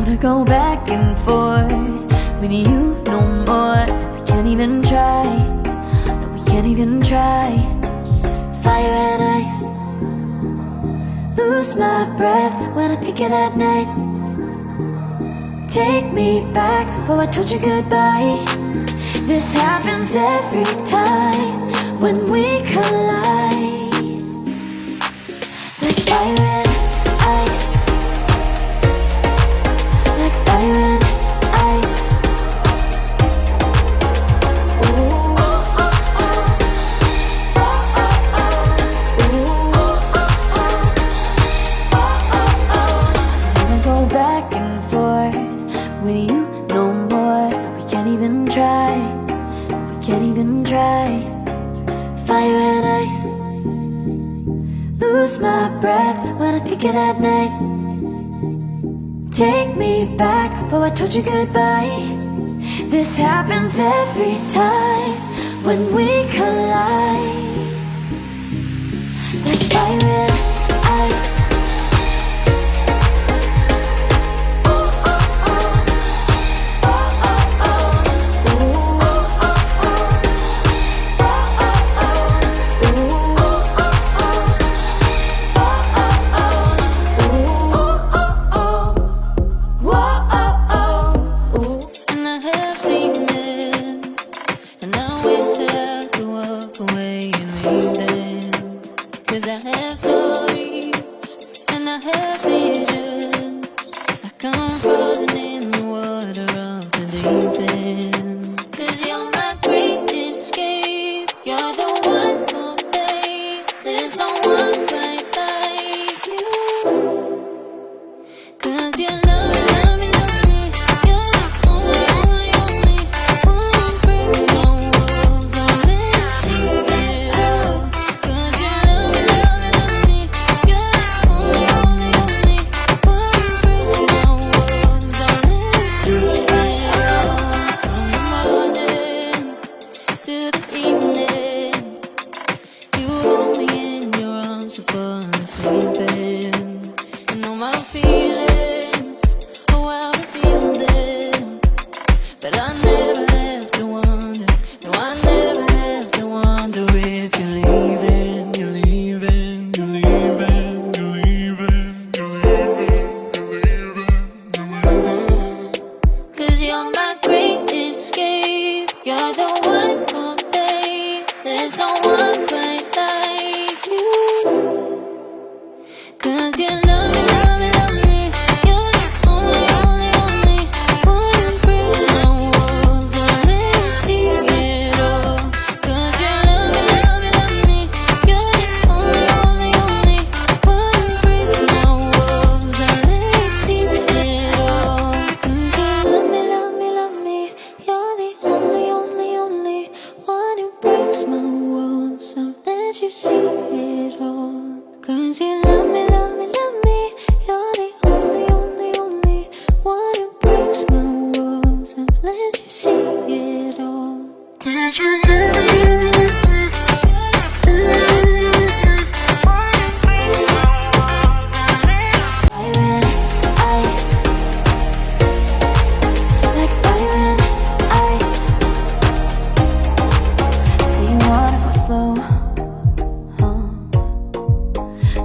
wanna go back and forth with you no more. We can't even try, no, we can't even try. Fire and ice, lose my breath when I think of that night. Take me back, oh I told you goodbye. This happens every time when we collide. Like fire and ice, like fire and ice. Ooh, oh, oh, oh. Oh, oh, oh. Ooh, oh, oh, oh. Oh, oh, oh. I wanna go back and forth with you no more. We can't even try, we can't even try. Fire and ice, lose my breath when I think of that night. Take me back, oh I told you goodbye. This happens every time when we collide. Like fire and ice.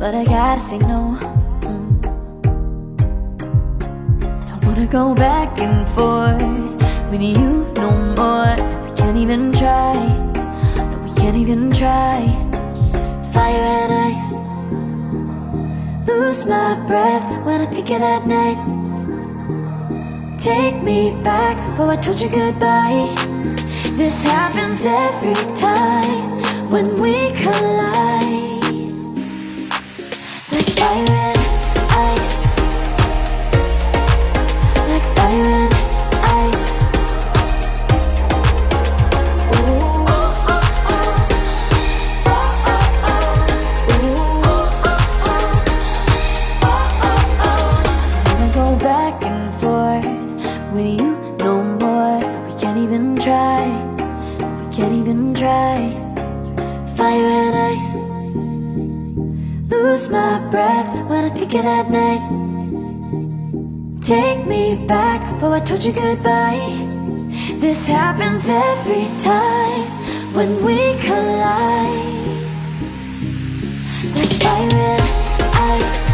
But I gotta say no. I don't wanna go back and forth with you no more. We can't even try, no, we can't even try. Fire and ice, lose my breath when I think of that night. Take me back, oh I told you goodbye. This happens every time when we collide. Like fire and ice, like fire and ice. Ooh, oh, oh, oh. Oh, oh, oh. Ooh, oh, oh, oh. Oh, oh, oh. I wanna go back and forth with you no more. We can't even try, we can't even try. Fire and ice, lose my breath when I think of that night. Take me back before I told you goodbye. This happens every time when we collide. Like fire and ice.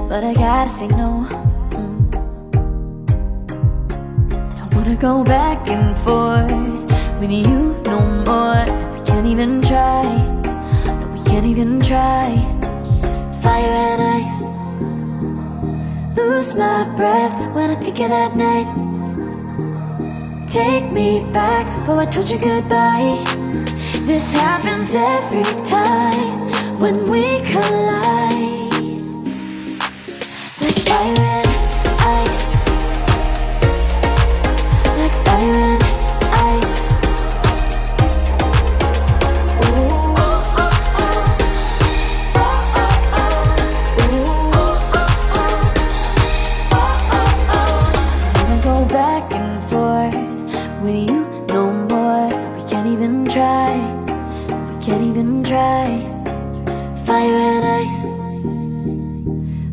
But I gotta say no. Don't wanna go back and forth with you no more. We can't even try. No, we can't even try. Fire and ice. Lose my breath when I think of that night. Take me back before I told you goodbye. This happens every time when we collide. Like fire and ice. Like fire and ice. Ooh, oh, oh, oh. Oh, oh, oh. Ooh, oh, oh, oh. Oh, oh, oh. I wanna go back and forth with you no more. We can't even try. We can't even try. Fire and ice.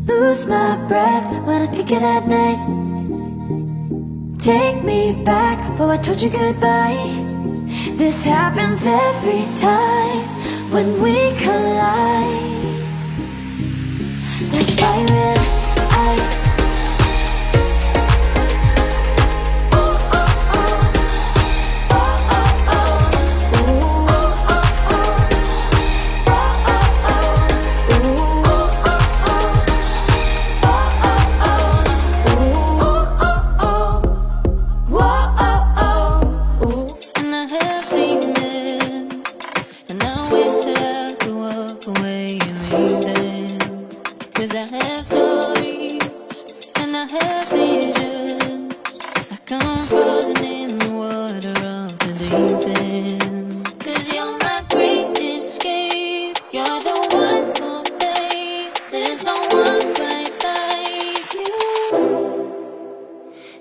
Lose my breath when I think of that night. Take me back before I told you goodbye. This happens every time when we collide. Like fire and ice.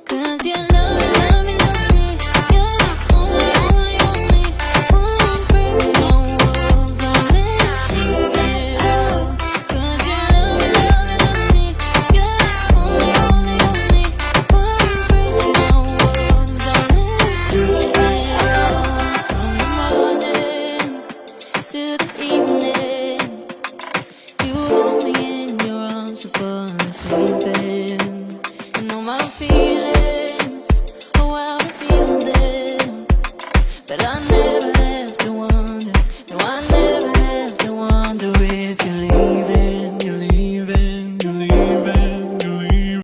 Cause you know